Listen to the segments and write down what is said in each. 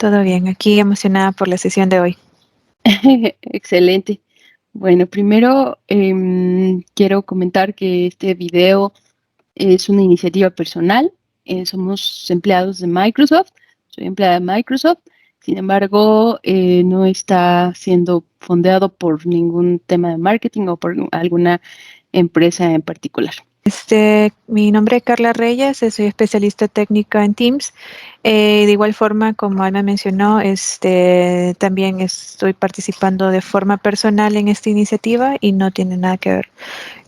Todo bien, aquí emocionada por la sesión de hoy. Excelente. Bueno, primero quiero comentar que este video es una iniciativa personal. Somos empleados de Microsoft. Soy empleada de Microsoft. Sin embargo, no está siendo fondeado por ningún tema de marketing o por alguna empresa en particular. Mi nombre es Carla Reyes, soy especialista técnica en Teams. De igual forma, como Alma mencionó, también estoy participando de forma personal en esta iniciativa y no tiene nada que ver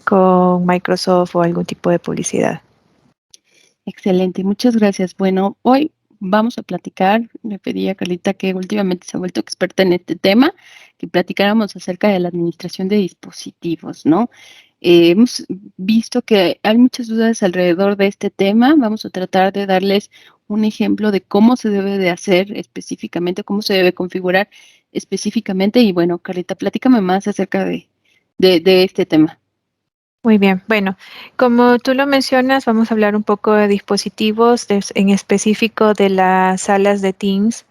con Microsoft o algún tipo de publicidad. Excelente, muchas gracias. Bueno, hoy vamos a platicar, le pedí a Carlita, que últimamente se ha vuelto experta en este tema, que platicáramos acerca de la administración de dispositivos, ¿no? Hemos visto que hay muchas dudas alrededor de este tema. Vamos a tratar de darles un ejemplo de cómo se debe de hacer específicamente, cómo se debe configurar específicamente. Y bueno, Carlita, platícame más acerca de este tema. Muy bien, bueno, como tú lo mencionas, vamos a hablar un poco de dispositivos, en específico de las salas de Teams,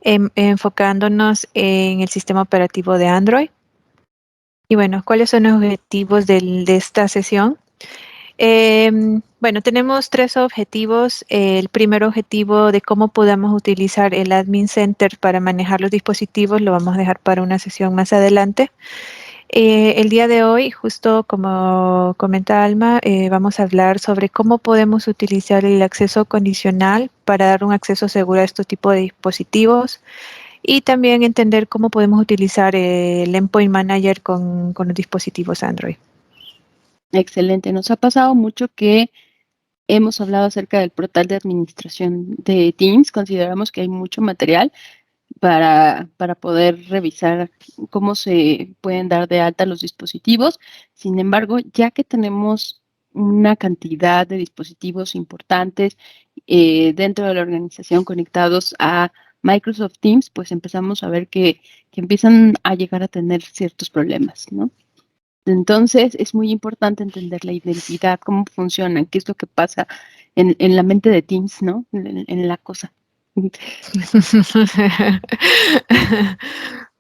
enfocándonos en el sistema operativo de Android. Y bueno, ¿cuáles son los objetivos de esta sesión? Bueno, tenemos tres objetivos. El primer objetivo de cómo podemos utilizar el Admin Center para manejar los dispositivos lo vamos a dejar para una sesión más adelante. El día de hoy, justo como comenta Alma, vamos a hablar sobre cómo podemos utilizar el acceso condicional para dar un acceso seguro a este tipo de dispositivos y también entender cómo podemos utilizar el Endpoint Manager con los dispositivos Android. Excelente. Nos ha pasado mucho que hemos hablado acerca del portal de administración de Teams. Consideramos que hay mucho material para poder revisar cómo se pueden dar de alta los dispositivos. Sin embargo, ya que tenemos una cantidad de dispositivos importantes dentro de la organización conectados a Microsoft Teams, pues empezamos a ver que empiezan a llegar a tener ciertos problemas, ¿no? Entonces, es muy importante entender la identidad, cómo funcionan, qué es lo que pasa en la mente de Teams, ¿no? En la cosa.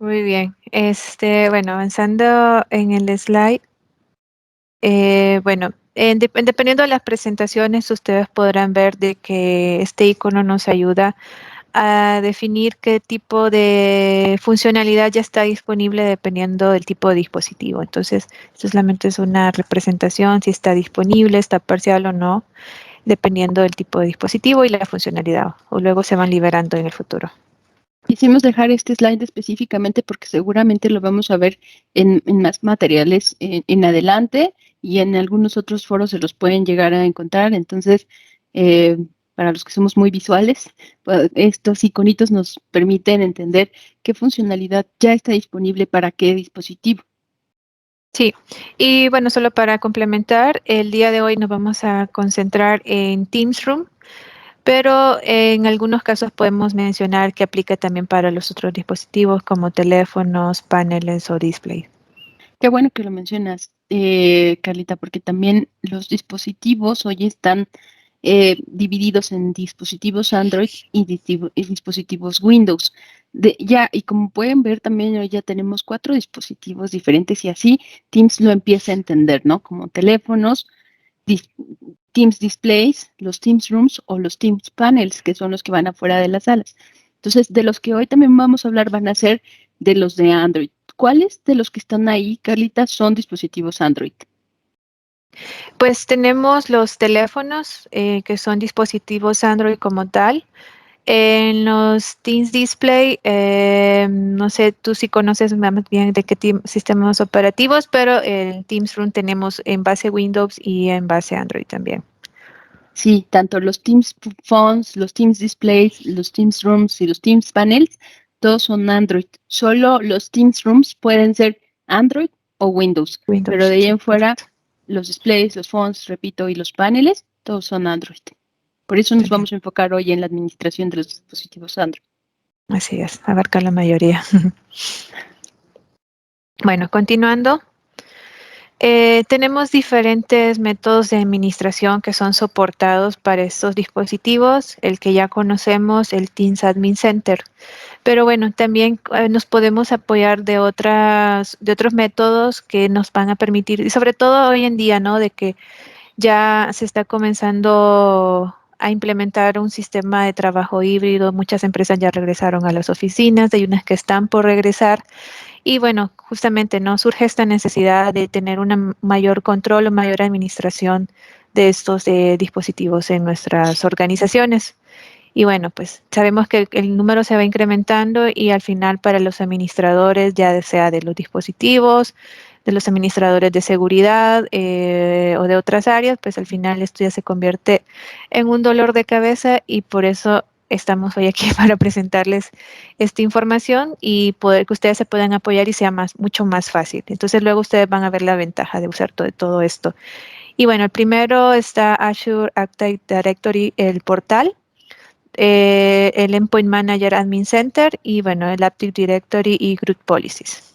Muy bien. Bueno, avanzando en el slide, bueno, dependiendo de las presentaciones, ustedes podrán ver de que este icono nos ayuda a definir qué tipo de funcionalidad ya está disponible dependiendo del tipo de dispositivo. Entonces, esto solamente es una representación, si está disponible, está parcial o no, dependiendo del tipo de dispositivo y la funcionalidad, o luego se van liberando en el futuro. Quisimos dejar este slide específicamente porque seguramente lo vamos a ver en más materiales en adelante y en algunos otros foros se los pueden llegar a encontrar. Entonces, eh, para los que somos muy visuales, pues, estos iconitos nos permiten entender qué funcionalidad ya está disponible para qué dispositivo. Sí, y bueno, solo para complementar, el día de hoy nos vamos a concentrar en Teams Room, pero en algunos casos podemos mencionar que aplica también para los otros dispositivos como teléfonos, paneles o display. Qué bueno que lo mencionas, Carlita, porque también los dispositivos hoy están divididos en dispositivos Android y dispositivos Windows. Y como pueden ver, también hoy ya tenemos 4 dispositivos diferentes y así Teams lo empieza a entender, ¿no? Como teléfonos, dis- Teams Displays, los Teams Rooms o los Teams Panels, que son los que van afuera de las salas. Entonces, de los que hoy también vamos a hablar van a ser de los de Android. ¿Cuáles de los que están ahí, Carlita, son dispositivos Android? Pues tenemos los teléfonos, que son dispositivos Android como tal. En los Teams Display, no sé, tú sí conoces más bien de qué sistemas operativos, pero en Teams Room tenemos en base Windows y en base Android también. Sí, tanto los Teams Phones, los Teams Displays, los Teams Rooms y los Teams Panels, todos son Android. Solo los Teams Rooms pueden ser Android o Windows, pero Windows, de ahí sí, en fuera, correcto. los displays, los phones, repito, y los paneles, todos son Android. Por eso nos Excelente. vamos a enfocar hoy en la administración de los dispositivos Android. Así es, abarca la mayoría. Bueno, continuando. Tenemos diferentes métodos de administración que son soportados para estos dispositivos, el que ya conocemos, el Teams Admin Center. Pero bueno, también nos podemos apoyar de otros métodos que nos van a permitir, y sobre todo hoy en día, ¿no? De que ya se está comenzando a implementar un sistema de trabajo híbrido. Muchas empresas ya regresaron a las oficinas, hay unas que están por regresar. Y bueno, justamente no surge esta necesidad de tener un mayor control o mayor administración de estos dispositivos en nuestras organizaciones. Y bueno, pues sabemos que el número se va incrementando y al final para los administradores, ya sea de los dispositivos, de los administradores de seguridad o de otras áreas, pues al final esto ya se convierte en un dolor de cabeza y por eso estamos hoy aquí para presentarles esta información y poder que ustedes se puedan apoyar y sea mucho más fácil. Entonces luego ustedes van a ver la ventaja de usar todo esto. Y bueno, el primero está Azure Active Directory, el portal, el Endpoint Manager Admin Center y bueno, el Active Directory y Group Policies.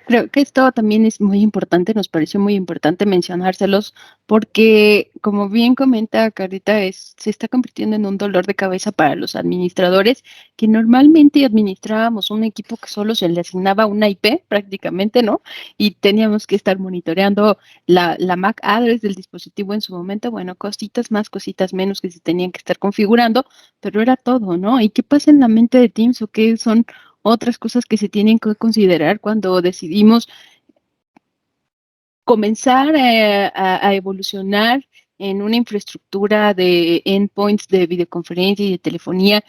Creo que esto también es muy importante, nos pareció muy importante mencionárselos, porque como bien comenta Carita, se está convirtiendo en un dolor de cabeza para los administradores, que normalmente administrábamos un equipo que solo se le asignaba una IP prácticamente, ¿no? Y teníamos que estar monitoreando la MAC address del dispositivo en su momento, bueno, cositas más, cositas menos que se tenían que estar configurando, pero era todo, ¿no? ¿Y qué pasa en la mente de Teams o qué son otras cosas que se tienen que considerar cuando decidimos comenzar a evolucionar en una infraestructura de endpoints de videoconferencia y de telefonía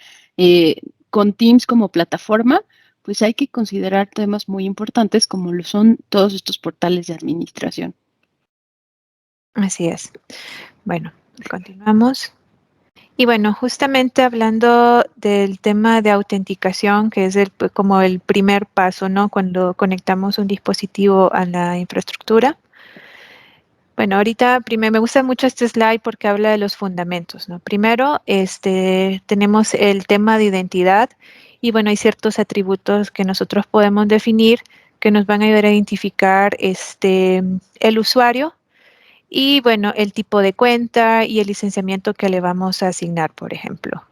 con Teams como plataforma? Pues hay que considerar temas muy importantes como lo son todos estos portales de administración. Así es. Bueno, continuamos. Y bueno, justamente hablando del tema de autenticación, que es como el primer paso, ¿no? Cuando conectamos un dispositivo a la infraestructura. Bueno, ahorita primero me gusta mucho este slide porque habla de los fundamentos, ¿no? Primero, tenemos el tema de identidad y bueno, hay ciertos atributos que nosotros podemos definir que nos van a ayudar a identificar el usuario y bueno, el tipo de cuenta y el licenciamiento que le vamos a asignar, por ejemplo.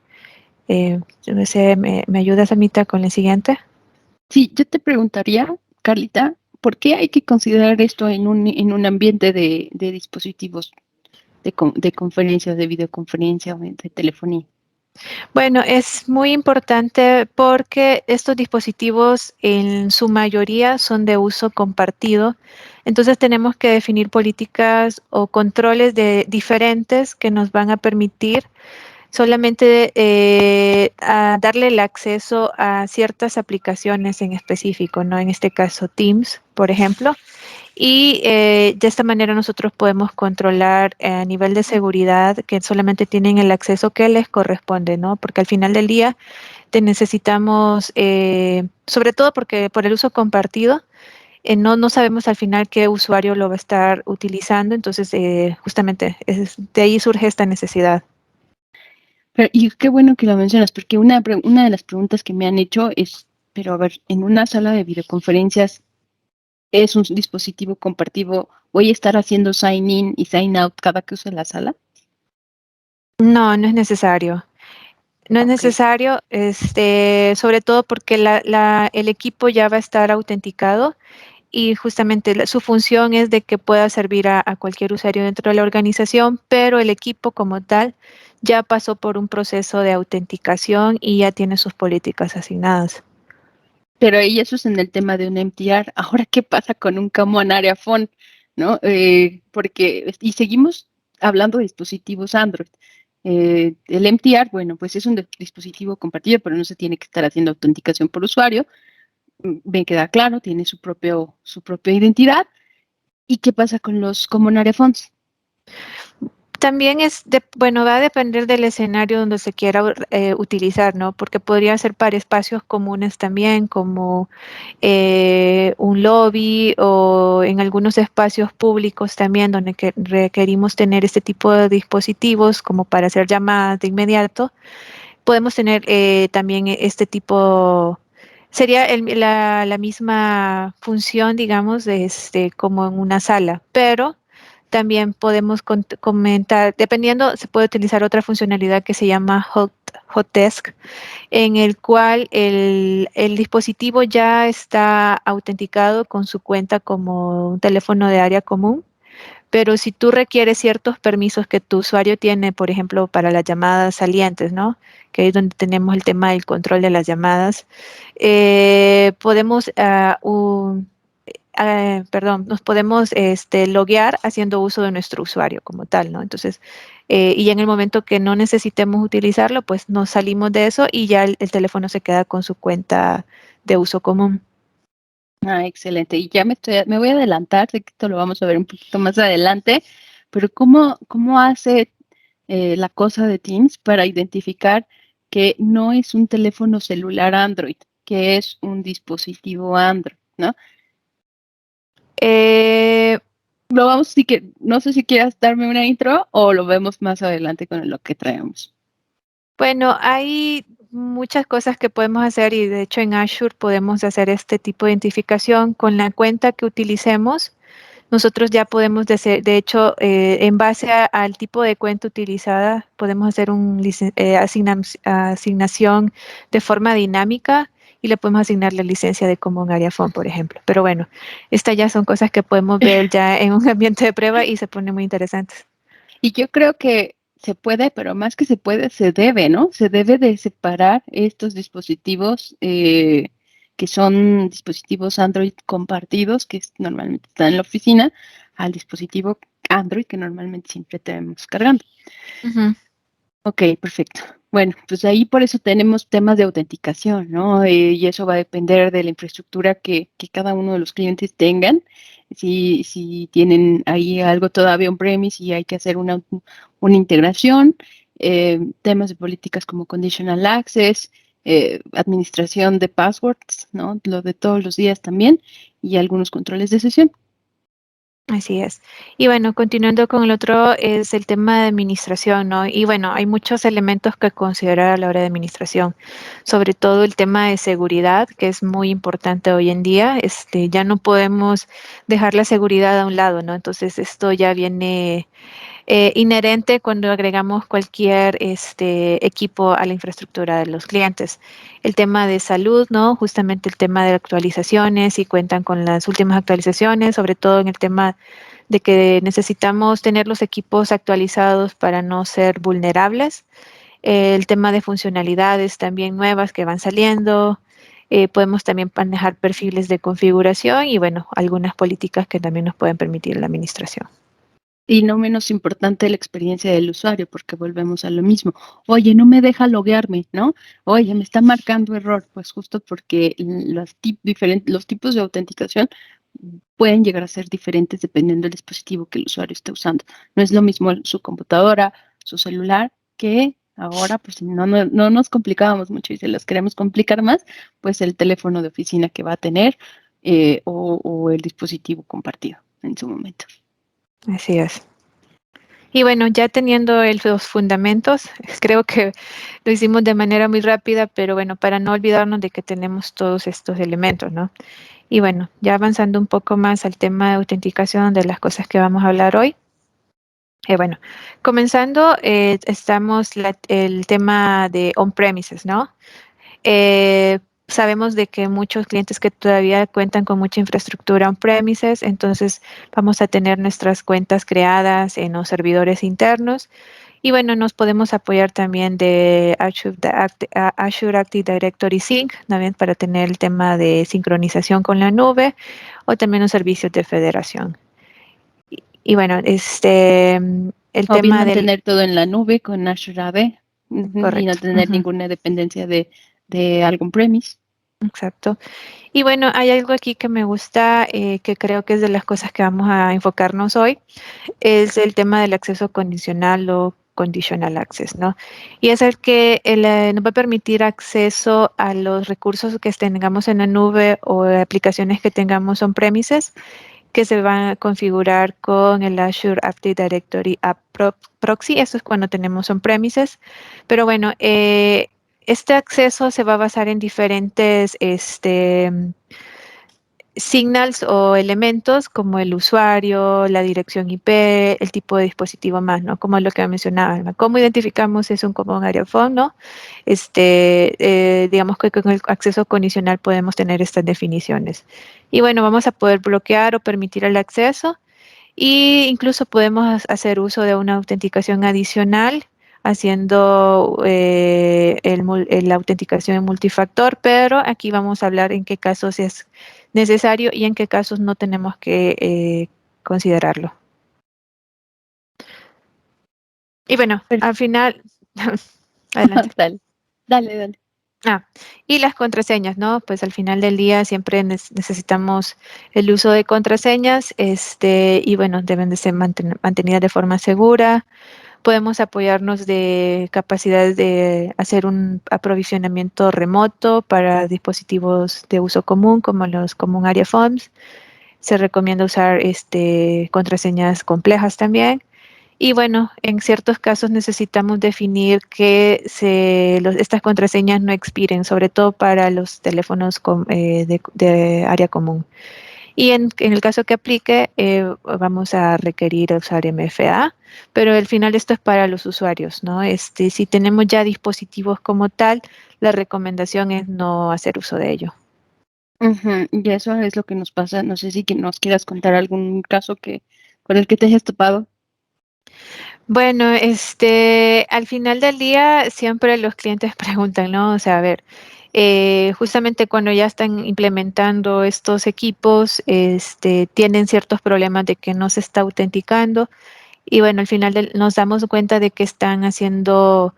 Yo no sé, ¿me ayudas, Amita, con el siguiente? Sí, yo te preguntaría, Carlita, ¿por qué hay que considerar esto en un ambiente de dispositivos de conferencias, de videoconferencia o de telefonía? Bueno, es muy importante porque estos dispositivos en su mayoría son de uso compartido. Entonces tenemos que definir políticas o controles diferentes que nos van a permitir solamente a darle el acceso a ciertas aplicaciones en específico, ¿no? En este caso Teams, por ejemplo. Y de esta manera nosotros podemos controlar a nivel de seguridad que solamente tienen el acceso que les corresponde, ¿no? Porque al final del día te necesitamos, sobre todo porque por el uso compartido, no sabemos al final qué usuario lo va a estar utilizando, entonces justamente de ahí surge esta necesidad. Y qué bueno que lo mencionas, porque una de las preguntas que me han hecho es, pero a ver, en una sala de videoconferencias es un dispositivo compartido, ¿voy a estar haciendo sign in y sign out cada que use la sala? No, no es necesario. No es Ok. necesario, sobre todo porque el equipo ya va a estar autenticado y justamente su función es de que pueda servir a cualquier usuario dentro de la organización, pero el equipo como tal ya pasó por un proceso de autenticación y ya tiene sus políticas asignadas. Pero ahí eso es en el tema de un MTR. Ahora, ¿qué pasa con un Common Area Phone? ¿No? Y seguimos hablando de dispositivos Android. El MTR, bueno, pues es un dispositivo compartido, pero no se tiene que estar haciendo autenticación por usuario. Me queda claro, tiene su propia identidad. ¿Y qué pasa con los Common Area Phones? También bueno, va a depender del escenario donde se quiera utilizar, ¿no? Porque podría ser para espacios comunes también, como un lobby o en algunos espacios públicos también, donde requerimos tener este tipo de dispositivos como para hacer llamadas de inmediato. Podemos tener también este tipo Sería la misma función, digamos, como en una sala, pero también podemos comentar, dependiendo, se puede utilizar otra funcionalidad que se llama Hot Desk, en el cual el dispositivo ya está autenticado con su cuenta como un teléfono de área común. Pero si tú requieres ciertos permisos que tu usuario tiene, por ejemplo, para las llamadas salientes, ¿no? Que ahí es donde tenemos el tema del control de las llamadas, podemos, perdón, nos podemos loguear haciendo uso de nuestro usuario como tal, ¿no? Entonces, y en el momento que no necesitemos utilizarlo, pues nos salimos de eso y ya el teléfono se queda con su cuenta de uso común. Ah, excelente. Y ya me voy a adelantar, sé que esto lo vamos a ver un poquito más adelante, pero ¿cómo hace la cosa de Teams para identificar que no es un teléfono celular Android, que es un dispositivo Android, ¿no? Eh, Lo vamos, sí que, no sé si quieras darme una intro o lo vemos más adelante con lo que traemos. Bueno, hay muchas cosas que podemos hacer y de hecho en Azure podemos hacer este tipo de identificación con la cuenta que utilicemos. Nosotros ya podemos, de hecho, en base al tipo de cuenta utilizada, podemos hacer una asignación de forma dinámica y le podemos asignar la licencia de Common Area Phone, por ejemplo. Pero bueno, estas ya son cosas que podemos ver ya en un ambiente de prueba y se ponen muy interesantes. Y yo creo que se puede, pero más que se puede, se debe, ¿no? Se debe de separar estos dispositivos que son dispositivos Android compartidos, que normalmente están en la oficina, al dispositivo Android que normalmente siempre tenemos cargando. Ujú. Ok, perfecto. Bueno, pues ahí por eso tenemos temas de autenticación, ¿no? Y eso va a depender de la infraestructura que cada uno de los clientes tengan. Si tienen ahí algo todavía on-premise y hay que hacer una integración, temas de políticas como conditional access, administración de passwords, ¿no? Lo de todos los días también, y algunos controles de sesión. Así es. Y bueno, continuando con el otro, es el tema de administración, ¿no? Y bueno, hay muchos elementos que considerar a la hora de administración, sobre todo el tema de seguridad, que es muy importante hoy en día. Ya no podemos dejar la seguridad a un lado, ¿no? Entonces, esto ya viene inherente cuando agregamos cualquier equipo a la infraestructura de los clientes. El tema de salud, ¿no? Justamente el tema de actualizaciones, y cuentan con las últimas actualizaciones, sobre todo en el tema de que necesitamos tener los equipos actualizados para no ser vulnerables. El tema de funcionalidades también nuevas que van saliendo. Podemos también manejar perfiles de configuración y, bueno, algunas políticas que también nos pueden permitir la administración. Y no menos importante la experiencia del usuario, porque volvemos a lo mismo. Oye, no me deja loguearme, ¿no? Oye, me está marcando error. Pues justo porque los tipos de autenticación pueden llegar a ser diferentes dependiendo del dispositivo que el usuario esté usando. No es lo mismo su computadora, su celular, que ahora, pues si no nos complicábamos mucho y se los queremos complicar más, pues el teléfono de oficina que va a tener o el dispositivo compartido en su momento. Así es. Y bueno, ya teniendo los fundamentos, creo que lo hicimos de manera muy rápida, pero bueno, para no olvidarnos de que tenemos todos estos elementos, ¿no? Y bueno, ya avanzando un poco más al tema de autenticación de las cosas que vamos a hablar hoy. Bueno, comenzando, estamos el tema de on-premises, ¿no? Eh, Sabemos de que muchos clientes que todavía cuentan con mucha infraestructura on-premises, entonces vamos a tener nuestras cuentas creadas en los servidores internos. Y bueno, nos podemos apoyar también de Azure Active Directory Sync, también para tener el tema de sincronización con la nube, o también los servicios de federación. Y bueno, el O bien tema del... mantener todo en la nube con Azure AD y no Correcto. tener Ujú. ninguna dependencia de algún premise. Exacto. Y bueno, hay algo aquí que me gusta, que creo que es de las cosas que vamos a enfocarnos hoy, es el tema del acceso condicional o conditional access, ¿no? Y es el que nos va a permitir acceso a los recursos que tengamos en la nube o aplicaciones que tengamos on-premises, que se van a configurar con el Azure Active Directory App Proxy. Eso es cuando tenemos on-premises. Pero bueno, este acceso se va a basar en diferentes signals o elementos como el usuario, la dirección IP, el tipo de dispositivo más, ¿no? Como lo que mencionaba, ¿no? ¿Cómo identificamos es un común area phone, ¿no? Digamos que con el acceso condicional podemos tener estas definiciones. Y bueno, vamos a poder bloquear o permitir el acceso y incluso podemos hacer uso de una autenticación adicional haciendo la autenticación en multifactor, pero aquí vamos a hablar en qué casos es necesario y en qué casos no tenemos que considerarlo. Y bueno, al final, adelante. Dale, dale, dale. Y las contraseñas, ¿no? Pues al final del día siempre necesitamos el uso de contraseñas, y bueno, deben de ser mantenidas de forma segura. Podemos apoyarnos de capacidades de hacer un aprovisionamiento remoto para dispositivos de uso común, como los Common Area Phones. Se recomienda usar contraseñas complejas también. Y bueno, en ciertos casos necesitamos definir que estas contraseñas no expiren, sobre todo para los teléfonos de área común. Y en el caso que aplique, vamos a requerir usar MFA, pero al final esto es para los usuarios, ¿no? Si tenemos ya dispositivos como tal, la recomendación es no hacer uso de ello. Ujú, y eso es lo que nos pasa. No sé si que nos quieras contar algún caso con el que te hayas topado. Bueno, al final del día siempre los clientes preguntan, ¿no? O sea, a ver, justamente cuando ya están implementando estos equipos, tienen ciertos problemas de que no se está autenticando y bueno, al final nos damos cuenta de que están haciendo,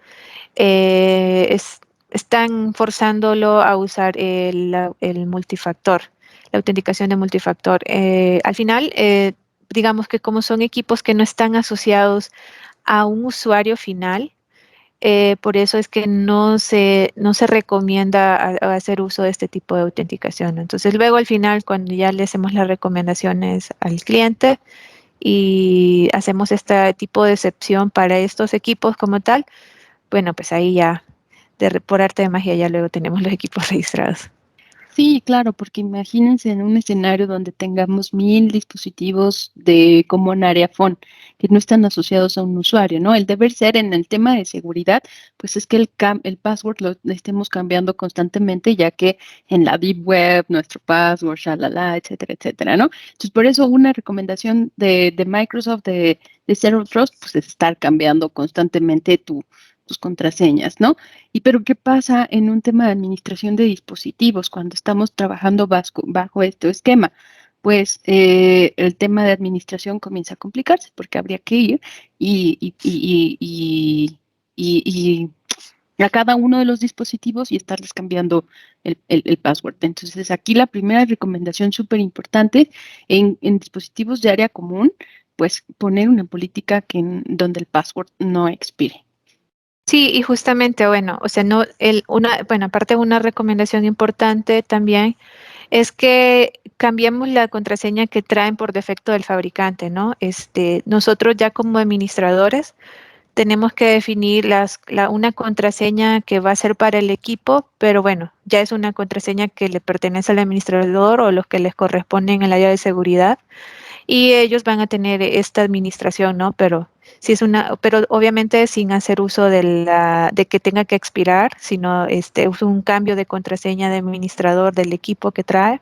están forzándolo a usar el multifactor, la autenticación de multifactor. Al final, digamos que como son equipos que no están asociados a un usuario final. Por eso es que no se recomienda a hacer uso de este tipo de autenticación. Entonces, luego al final, cuando ya le hacemos las recomendaciones al cliente y hacemos este tipo de excepción para estos equipos como tal, bueno, pues ahí ya, por arte de magia, ya luego tenemos los equipos registrados. Sí, claro, porque imagínense en un escenario donde tengamos 1000 dispositivos de Common Area Phone que no están asociados a un usuario, ¿no? El deber ser en el tema de seguridad, pues es que el password lo estemos cambiando constantemente, ya que en la Deep Web, nuestro password, shalala, etcétera, etcétera, ¿no? Entonces, por eso una recomendación de Microsoft de Zero Trust, pues es estar cambiando constantemente tus contraseñas, ¿no? Pero ¿qué pasa en un tema de administración de dispositivos cuando estamos trabajando bajo este esquema? Pues el tema de administración comienza a complicarse porque habría que ir y, y, y, y, y- y- a cada uno de los dispositivos y estarles cambiando el password. Entonces, aquí la primera recomendación súper importante en dispositivos de área común, pues poner una política donde el password no expire. Sí, y justamente, bueno, o sea, no, bueno, aparte una recomendación importante también es que cambiemos la contraseña que traen por defecto del fabricante, ¿no? Nosotros ya como administradores tenemos que definir una contraseña que va a ser para el equipo, pero bueno, ya es una contraseña que le pertenece al administrador o los que les corresponden en el área de seguridad y ellos van a tener esta administración, ¿no? Pero si es pero obviamente sin hacer uso de que tenga que expirar, sino es un cambio de contraseña de administrador del equipo que trae,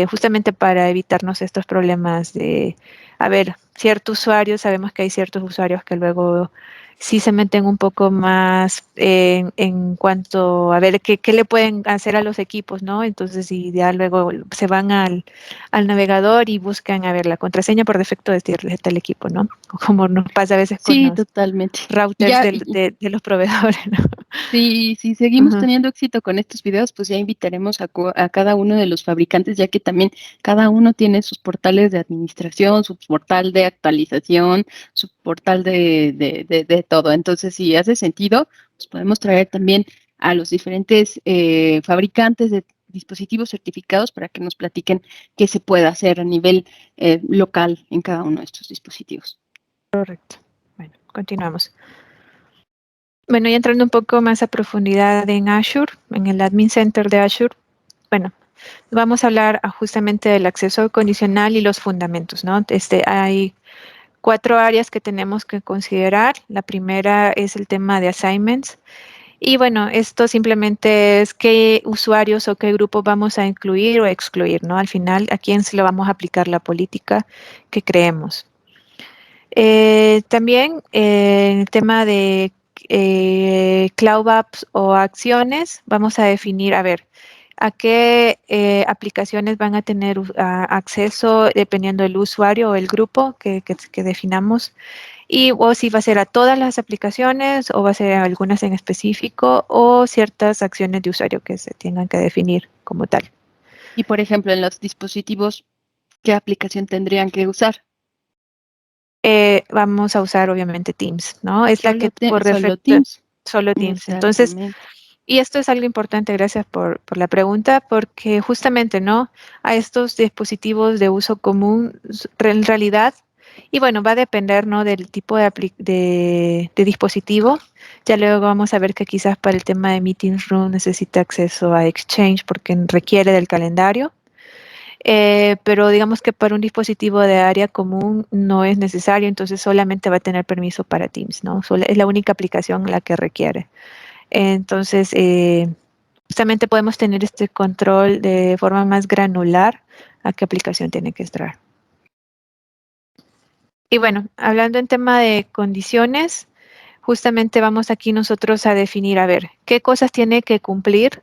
justamente para evitarnos estos problemas de, a ver, ciertos usuarios, sabemos que hay ciertos usuarios que luego sí se meten un poco más en cuanto a ver qué le pueden hacer a los equipos, ¿no? Entonces, y ya luego se van al navegador y buscan, a ver, la contraseña por defecto de tal equipo, ¿no? Como nos pasa a veces con Sí, los totalmente. Y routers ya, de los proveedores, ¿no? si seguimos Ujú. teniendo éxito con estos videos, pues ya invitaremos a cada uno de los fabricantes, ya que también cada uno tiene sus portales de administración, su portal de actualización, su portal de todo. Entonces, si hace sentido, pues podemos traer también a los diferentes fabricantes de dispositivos certificados para que nos platiquen qué se puede hacer a nivel local en cada uno de estos dispositivos. Correcto. Bueno, continuamos. Bueno, y entrando un poco más a profundidad en Azure, en el Admin Center de Azure, bueno, vamos a hablar justamente del acceso condicional y los fundamentos, ¿no? Hay 4 áreas que tenemos que considerar. La primera es el tema de assignments. Y bueno, esto simplemente es qué usuarios o qué grupos vamos a incluir o excluir, ¿no? Al final, a quién se lo vamos a aplicar la política que creemos. También el tema de Cloud Apps o acciones, vamos a definir, a ver, a qué aplicaciones van a tener acceso dependiendo del usuario o el grupo que definamos. Y o si va a ser a todas las aplicaciones o va a ser a algunas en específico o ciertas acciones de usuario que se tengan que definir como tal. Y por ejemplo, en los dispositivos, ¿qué aplicación tendrían que usar? Vamos a usar obviamente Teams, ¿no? Es la que por Solo defecto, Teams. solo Teams. Entonces, Exactamente. y esto es algo importante, gracias por la pregunta, porque justamente, ¿no? A estos dispositivos de uso común, en realidad, y bueno, va a depender, ¿no? Del tipo de dispositivo. Ya luego vamos a ver que quizás para el tema de Meetings Room necesita acceso a Exchange porque requiere del calendario. Pero digamos que para un dispositivo de área común no es necesario, entonces solamente va a tener permiso para Teams, ¿no? Es la única aplicación la que requiere. Entonces, justamente podemos tener este control de forma más granular a qué aplicación tiene que entrar. Y bueno, hablando en tema de condiciones, justamente vamos aquí nosotros a definir, a ver, qué cosas tiene que cumplir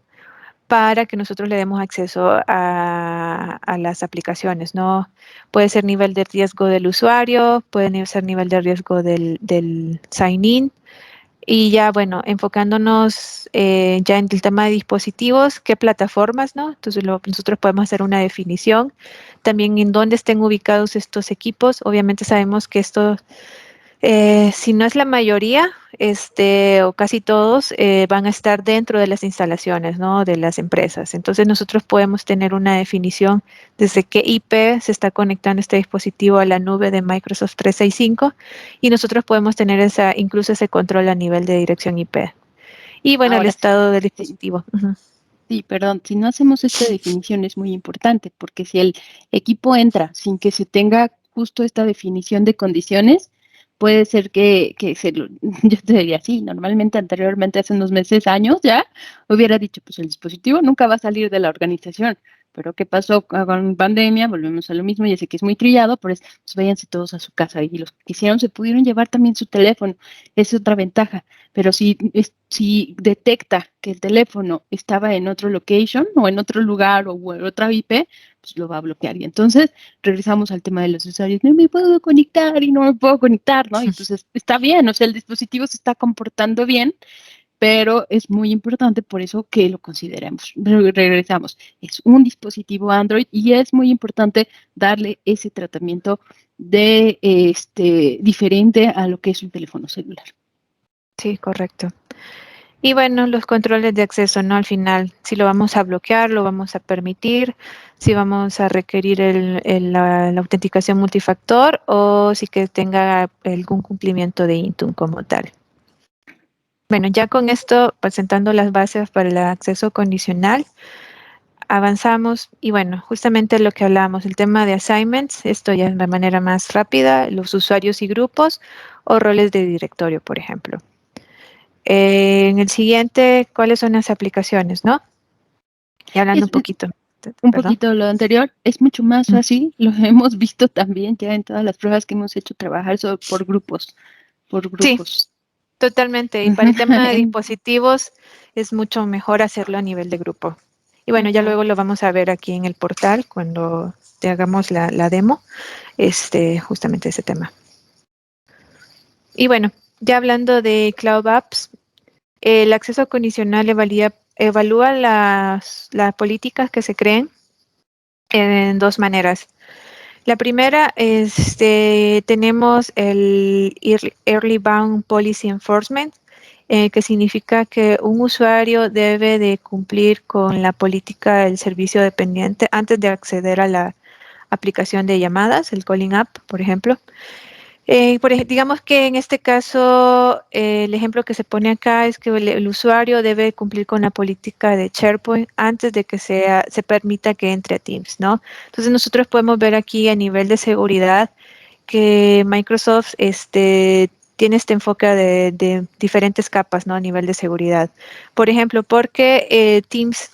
para que nosotros le demos acceso a las aplicaciones, ¿no? Puede ser nivel de riesgo del usuario, puede ser nivel de riesgo del sign-in, y ya, bueno, enfocándonos ya en el tema de dispositivos, qué plataformas, ¿no? Entonces nosotros podemos hacer una definición. También en dónde estén ubicados estos equipos. Obviamente sabemos que esto si no es la mayoría, o casi todos, van a estar dentro de las instalaciones, ¿no? De las empresas. Entonces nosotros podemos tener una definición desde qué IP se está conectando este dispositivo a la nube de Microsoft 365 y nosotros podemos tener incluso ese control a nivel de dirección IP. Y bueno, el Ahora, estado del sí, dispositivo. Ujú. sí, perdón, si no hacemos esta definición es muy importante, porque si el equipo entra sin que se tenga justo esta definición de condiciones, puede ser yo te diría, sí, normalmente anteriormente, hace unos meses, años ya, hubiera dicho, pues el dispositivo nunca va a salir de la organización, pero ¿qué pasó con pandemia? Volvemos a lo mismo, ya sé que es muy trillado, pero pues váyanse todos a su casa y los que quisieron se pudieron llevar también su teléfono, es otra ventaja. Pero si detecta que el teléfono estaba en otro location o en otro lugar o en otra IP, pues lo va a bloquear. Y entonces regresamos al tema de los usuarios. No me puedo conectar y no me puedo conectar, ¿no? Y pues está bien, o sea, el dispositivo se está comportando bien, pero es muy importante por eso que lo consideremos. Regresamos. Es un dispositivo Android y es muy importante darle ese tratamiento de diferente a lo que es un teléfono celular. Sí, correcto. Y bueno, los controles de acceso, ¿no? Al final, si lo vamos a bloquear, lo vamos a permitir, si vamos a requerir la autenticación multifactor o si que tenga algún cumplimiento de Intune como tal. Bueno, ya con esto, presentando las bases para el acceso condicional, avanzamos y bueno, justamente lo que hablábamos, el tema de assignments, esto ya de manera más rápida, los usuarios y grupos o roles de directorio, por ejemplo. En el siguiente, ¿cuáles son las aplicaciones, no? Y hablando un Es poquito, un perdón. poquito de lo anterior, es mucho más Mm. fácil, lo hemos visto también ya en todas las pruebas que hemos hecho, trabajar por grupos, por Sí, grupos. totalmente. Y para el tema de dispositivos es mucho mejor hacerlo a nivel de grupo. Y bueno, ya Ujú. luego lo vamos a ver aquí en el portal cuando te hagamos la demo, justamente ese tema. Y bueno, ya hablando de Cloud Apps, el acceso condicional evalúa las políticas que se creen en 2 maneras. La primera, tenemos el Early Bound Policy Enforcement, que significa que un usuario debe de cumplir con la política del servicio dependiente antes de acceder a la aplicación de llamadas, el Calling App, por ejemplo. Digamos que en este caso, el ejemplo que se pone acá es que el usuario debe cumplir con la política de SharePoint antes de que se permita que entre a Teams, ¿no? Entonces nosotros podemos ver aquí a nivel de seguridad que Microsoft tiene este enfoque de diferentes capas, ¿no? A nivel de seguridad. Por ejemplo, porque Teams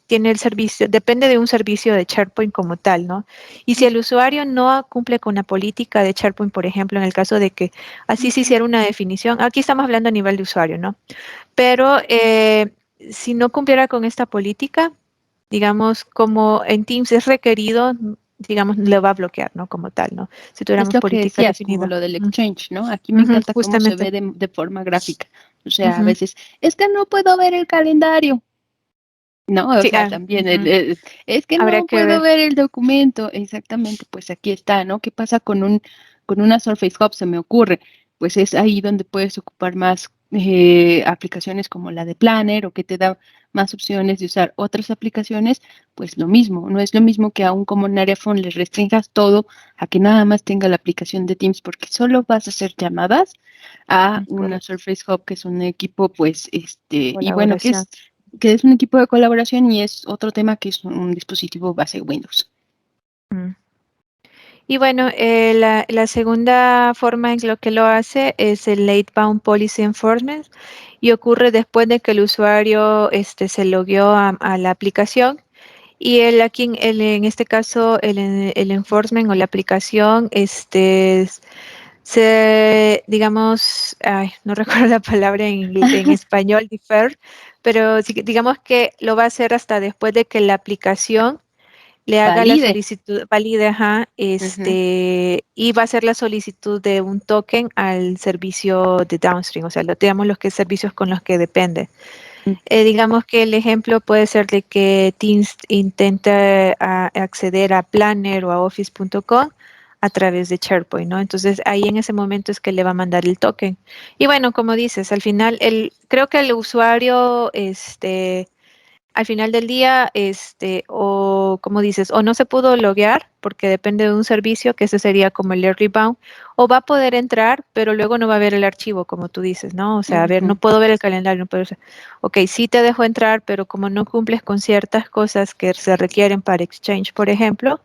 tiene el servicio, depende de un servicio de SharePoint como tal, ¿no? Y si el usuario no cumple con la política de SharePoint, por ejemplo, en el caso de que así se hiciera una definición, aquí estamos hablando a nivel de usuario, ¿no? Pero si no cumpliera con esta política, digamos, como en Teams es requerido, digamos, le va a bloquear, ¿no? Como tal, ¿no? Si Es tuviéramos lo que política decías, como definida. lo del exchange, ¿no? Aquí me Ujú, encanta cómo se justamente. ve de forma gráfica. O sea, a Ujú. veces, es que no puedo ver el calendario. No, o Sí, sea, también ujú. es que Habría no que puedo ver. ver el documento. Exactamente, pues aquí está, ¿no? ¿Qué pasa con una Surface Hub? Se me ocurre. Pues es ahí donde puedes ocupar más aplicaciones como la de Planner o que te da más opciones de usar otras aplicaciones, pues lo mismo, no es lo mismo que a un common area phone le restringas todo a que nada más tenga la aplicación de Teams porque solo vas a hacer llamadas a una Correcto. Surface Hub que es un equipo, pues, y bueno, Colaboración. que es un equipo de colaboración y es otro tema que es un dispositivo base Windows. Mm. Y bueno, la segunda forma en lo que lo hace es el Late Bound Policy Enforcement y ocurre después de que el usuario se logueó a la aplicación y aquí en este caso el enforcement o la aplicación digamos, ay, no recuerdo la palabra en español, defer, pero digamos que lo va a hacer hasta después de que la aplicación le haga la Valide. solicitud, valide, ajá, Ujú. y va a hacer la solicitud de un token al servicio de downstream, o sea, digamos los que servicios con los que depende. Digamos que el ejemplo puede ser de que Teams intenta acceder a Planner o a Office.com a través de SharePoint, ¿no? Entonces ahí en ese momento es que le va a mandar el token. Y bueno, como dices, al final creo que el usuario, al final del día, o como dices, o no se pudo loguear porque depende de un servicio, que ese sería como el early bound, o va a poder entrar, pero luego no va a ver el archivo, como tú dices, ¿no? O sea, a ver, no Ujú. puedo ver el calendario, no puedo, ok, sí te dejo entrar, pero como no cumples con ciertas cosas que se requieren para Exchange, por ejemplo,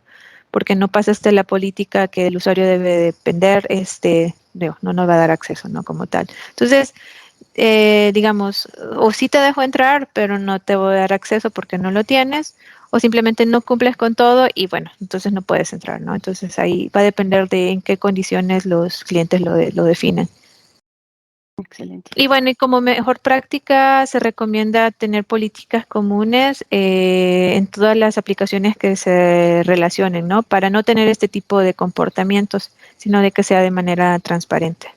porque no pasaste la política que el usuario debe depender, no nos va a dar acceso, ¿no? Como tal. Entonces, digamos, o sí te dejo entrar, pero no te voy a dar acceso porque no lo tienes, o simplemente no cumples con todo y bueno, entonces no puedes entrar, ¿no? Entonces ahí va a depender de en qué condiciones los clientes lo definen. Excelente. Y bueno, y como mejor práctica se recomienda tener políticas comunes en todas las aplicaciones que se relacionen, ¿no? Para no tener este tipo de comportamientos, sino de que sea de manera transparente.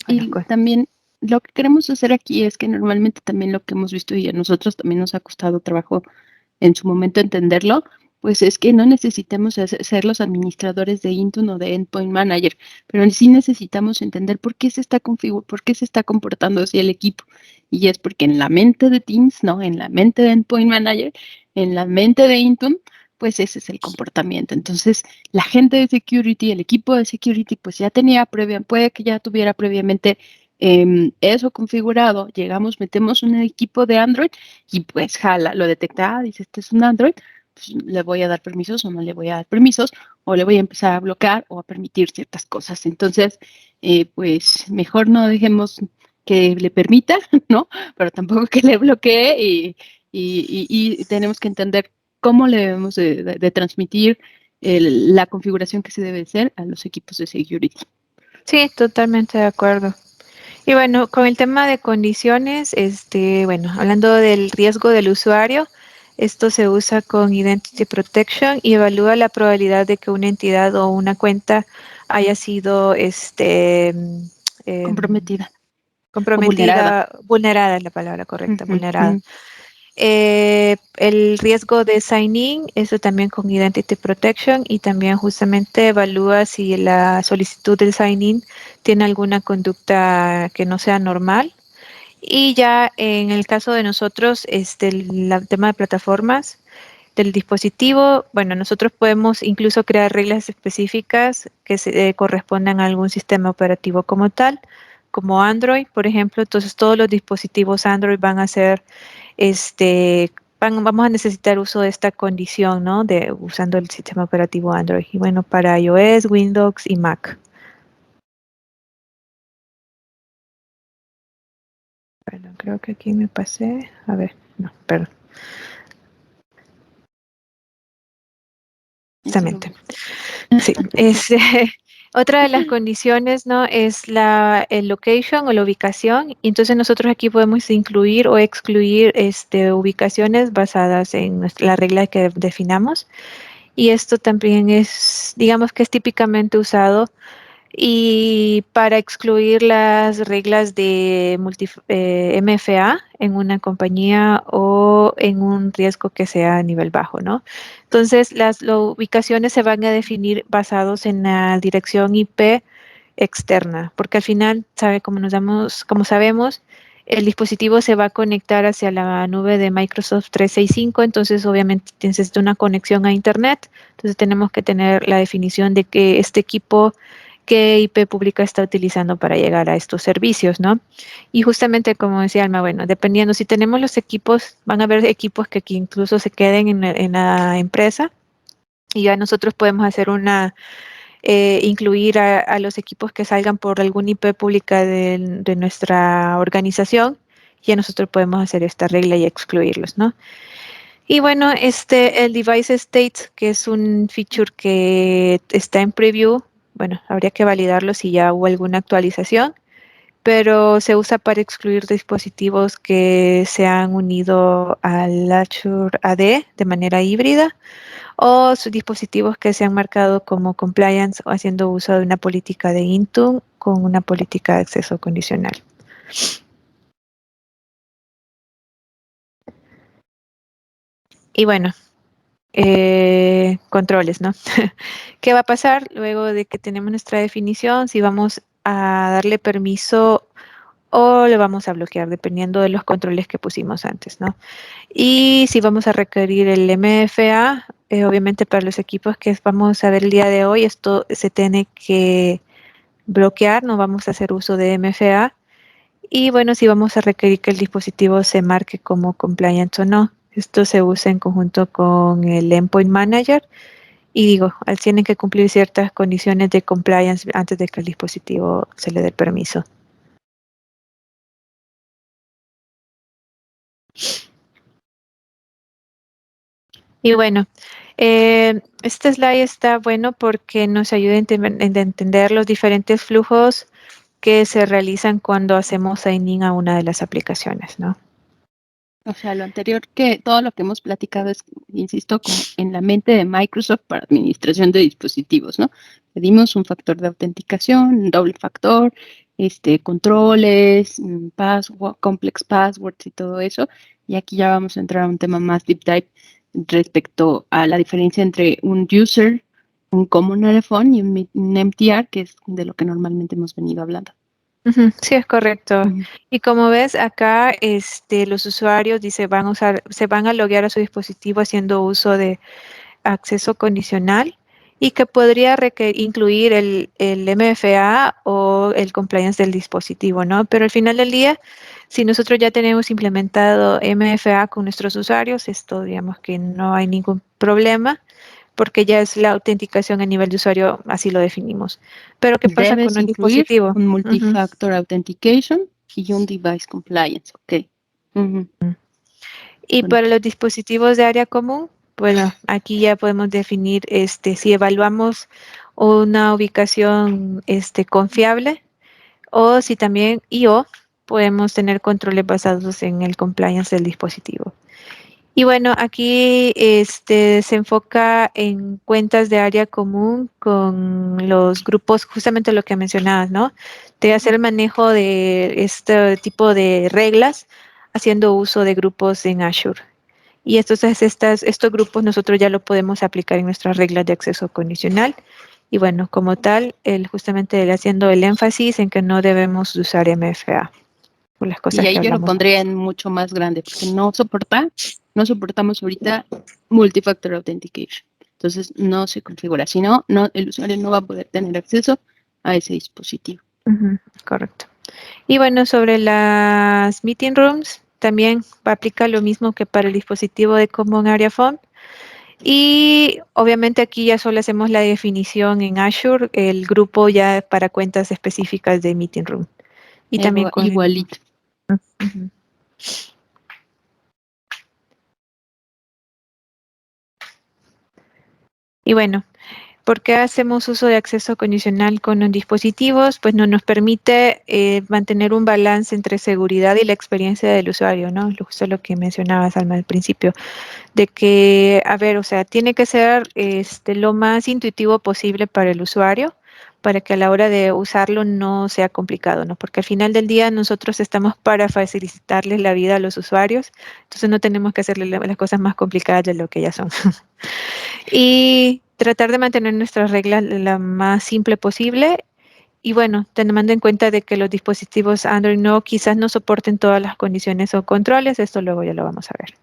Bueno, Y también lo que queremos hacer aquí es que normalmente también lo que hemos visto y a nosotros también nos ha costado trabajo en su momento entenderlo, pues es que no necesitamos ser los administradores de Intune o de Endpoint Manager, pero sí necesitamos entender por qué por qué se está comportando así el equipo. Y es porque en la mente de Teams, no, en la mente de Endpoint Manager, en la mente de Intune, pues ese es el comportamiento. Entonces, la gente de security, el equipo de security, pues ya puede que ya tuviera previamente eso configurado. Llegamos, metemos un equipo de Android y pues jala, lo detecta, dice, este es un Android, pues le voy a dar permisos o no le voy a dar permisos, o le voy a empezar a bloquear o a permitir ciertas cosas. Entonces, pues mejor no dejemos que le permita, ¿no? Pero tampoco que le bloquee y tenemos que entender cómo le debemos de transmitir la configuración que se debe hacer a los equipos de security. sí, totalmente de acuerdo. Y bueno, con el tema de condiciones, bueno, hablando del riesgo del usuario, esto se usa con Identity Protection y evalúa la probabilidad de que una entidad o una cuenta haya sido Comprometida o vulnerada. comprometida, vulnerada es la palabra correcta, Ujú, vulnerada. ujú. El riesgo de sign-in, eso también con Identity Protection y también justamente evalúa si la solicitud del sign-in tiene alguna conducta que no sea normal. Y ya en el caso de nosotros, tema de plataformas, del dispositivo, bueno, nosotros podemos incluso crear reglas específicas que correspondan a algún sistema operativo como tal, como Android, por ejemplo. Entonces, todos los dispositivos Android van a ser, vamos a necesitar uso de esta condición, ¿no? De usando el sistema operativo Android. Y bueno, para iOS, Windows y Mac. Perdón, creo que aquí me pasé. A ver, no, perdón. Justamente. Sí, otra de las condiciones, ¿no? Es el location o la ubicación. Y entonces nosotros aquí podemos incluir o excluir ubicaciones basadas en la regla que definamos. Y esto también es, digamos que es típicamente usado y para excluir las reglas de MFA en una compañía o en un riesgo que sea a nivel bajo, ¿no? Entonces, las ubicaciones se van a definir basados en la dirección IP externa, porque al final, como sabemos, el dispositivo se va a conectar hacia la nube de Microsoft 365, entonces obviamente necesita una conexión a Internet, entonces tenemos que tener la definición de que este equipo qué IP pública está utilizando para llegar a estos servicios, ¿no? Y justamente como decía Alma, bueno, dependiendo, si tenemos los equipos, van a haber equipos que incluso se queden en la empresa y ya nosotros podemos hacer incluir a los equipos que salgan por algún IP pública de nuestra organización, ya nosotros podemos hacer esta regla y excluirlos, ¿no? Y bueno, el device state, que es un feature que está en preview, bueno, habría que validarlo si ya hubo alguna actualización, pero se usa para excluir dispositivos que se han unido al Azure AD de manera híbrida o dispositivos que se han marcado como compliance o haciendo uso de una política de Intune con una política de acceso condicional. Y bueno, controles, ¿no? ¿Qué va a pasar luego de que tenemos nuestra definición? Si vamos a darle permiso o le vamos a bloquear, dependiendo de los controles que pusimos antes, ¿no? Y si vamos a requerir el MFA, obviamente para los equipos que vamos a ver el día de hoy, esto se tiene que bloquear, no vamos a hacer uso de MFA. Y bueno, si vamos a requerir que el dispositivo se marque como compliance o no. Esto se usa en conjunto con el Endpoint Manager y digo, tienen que cumplir ciertas condiciones de compliance antes de que el dispositivo se le dé permiso. Y bueno, este slide está bueno porque nos ayuda a entender los diferentes flujos que se realizan cuando hacemos sign-in a una de las aplicaciones, ¿no? O sea, lo anterior que todo lo que hemos platicado es, insisto, como en la mente de Microsoft para administración de dispositivos, ¿no? Pedimos un factor de autenticación, un doble factor, controles, complex passwords y todo eso. Y aquí ya vamos a entrar a un tema más deep dive respecto a la diferencia entre un user, un common telephone y un MTR, que es de lo que normalmente hemos venido hablando. Sí, es correcto. Y como ves acá, los usuarios se van a loguear a su dispositivo haciendo uso de acceso condicional y que podría incluir el MFA o el compliance del dispositivo, ¿no? Pero al final del día, si nosotros ya tenemos implementado MFA con nuestros usuarios, esto digamos que no hay ningún problema porque ya es la autenticación a nivel de usuario, así lo definimos. Pero ¿qué pasa con Debes el incluir dispositivo? un multifactor authentication y un device compliance, ok. Y Bueno, para los dispositivos de área común, bueno, aquí ya podemos definir si evaluamos una ubicación confiable o si también podemos tener controles basados en el compliance del dispositivo. Y bueno, aquí se enfoca en cuentas de área común con los grupos, justamente lo que mencionabas, ¿no? De hacer el manejo de este tipo de reglas haciendo uso de grupos en Azure. Y estos grupos nosotros ya lo podemos aplicar en nuestras reglas de acceso condicional. Y bueno, como tal, justamente haciendo el énfasis en que no debemos usar MFA por las y cosas que ahí yo lo hablamos pondría antes. en mucho más grande, porque no soporta no soportamos ahorita multifactor authentication. Entonces no se configura, si no, el usuario no va a poder tener acceso a ese dispositivo. Correcto. Y bueno, sobre las meeting rooms, también aplica lo mismo que para el dispositivo de Common Area Phone. Y obviamente aquí ya solo hacemos la definición en Azure, el grupo ya para cuentas específicas de meeting room. Y también con igualito. Ujú. Y bueno, ¿por qué hacemos uso de acceso condicional con los dispositivos? Pues no nos permite mantener un balance entre seguridad y la experiencia del usuario, ¿no? Justo lo que mencionabas, Alma, al principio, de que, a ver, o sea, tiene que ser lo más intuitivo posible para el usuario, para que a la hora de usarlo no sea complicado, ¿no? Porque al final del día nosotros estamos para facilitarles la vida a los usuarios, entonces no tenemos que hacerle las cosas más complicadas de lo que ya son. Y tratar de mantener nuestras reglas la más simple posible. Y bueno, teniendo en cuenta de que los dispositivos Android no, quizás no soporten todas las condiciones o controles, esto luego ya lo vamos a ver.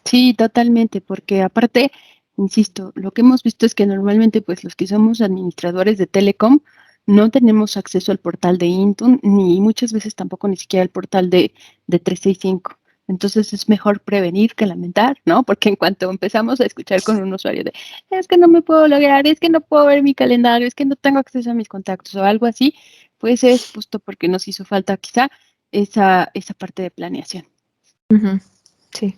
Sí, totalmente, porque aparte, insisto, lo que hemos visto es que normalmente pues los que somos administradores de Telecom no tenemos acceso al portal de Intune, ni muchas veces tampoco ni siquiera al portal de 365. Entonces es mejor prevenir que lamentar, ¿no? Porque en cuanto empezamos a escuchar con un usuario de, es que no me puedo lograr, es que no puedo ver mi calendario, es que no tengo acceso a mis contactos o algo así, pues es justo porque nos hizo falta quizá esa parte de planeación. Ujú, sí.